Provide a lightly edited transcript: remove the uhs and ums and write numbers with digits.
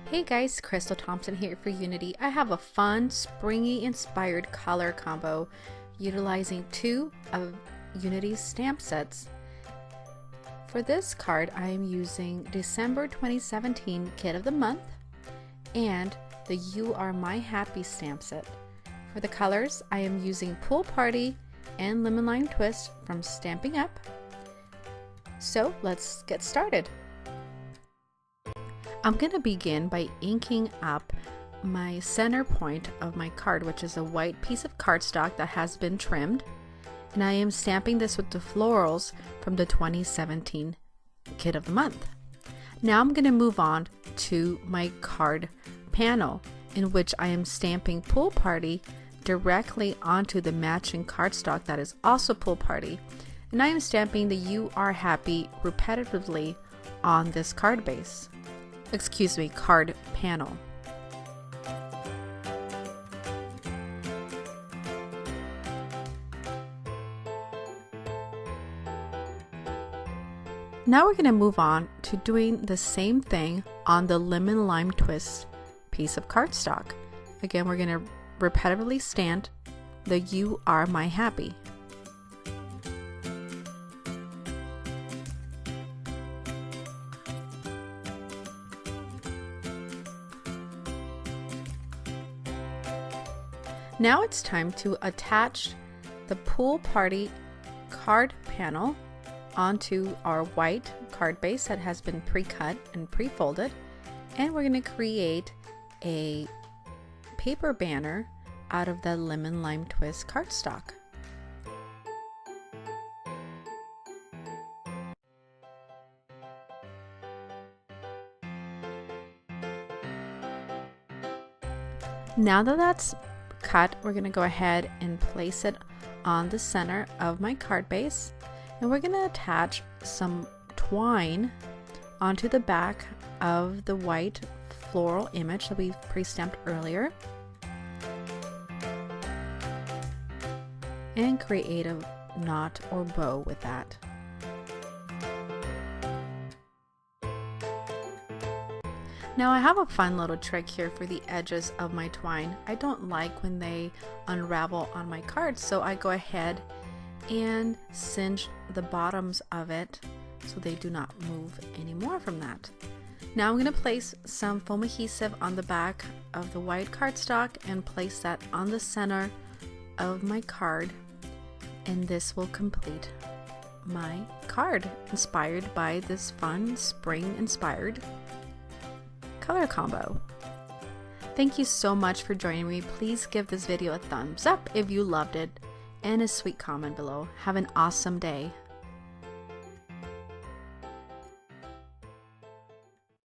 Hey guys, Crystal Thompson here for Unity. I have a fun, springy inspired color combo utilizing two of Unity's stamp sets. For this card, I am using December 2017 Kit of the Month and the You Are My Happy stamp set. For the colors, I am using Pool Party and Lemon Lime Twist from Stampin' Up. So let's get started. I'm going to begin by inking up my center point of my card, which is a white piece of cardstock that has been trimmed, and I am stamping this with the florals from the 2017 Kit of the Month. Now I'm going to move on to my card panel, in which I am stamping Pool Party directly onto the matching cardstock that is also Pool Party, and I am stamping the You Are Happy repetitively on this card base. Excuse me, card panel. Now we're going to move on to doing the same thing on the Lemon Lime Twist piece of cardstock. Again, we're going to repetitively stamp the You Are My Happy. Now it's time to attach the Pool Party card panel onto our white card base that has been pre-cut and pre-folded, and we're going to create a paper banner out of the Lemon Lime Twist cardstock. Now that that's cut, we're going to go ahead and place it on the center of my card base, and we're going to attach some twine onto the back of the white floral image that we pre-stamped earlier and create a knot or bow with that. Now I have a fun little trick here for the edges of my twine. I don't like when they unravel on my cards, so I go ahead and cinch the bottoms of it so they do not move anymore from that. Now I'm going to place some foam adhesive on the back of the white cardstock and place that on the center of my card, and this will complete my card inspired by this fun spring inspired color combo. Thank you so much for joining me. Please give this video a thumbs up if you loved it and a sweet comment below. Have an awesome day.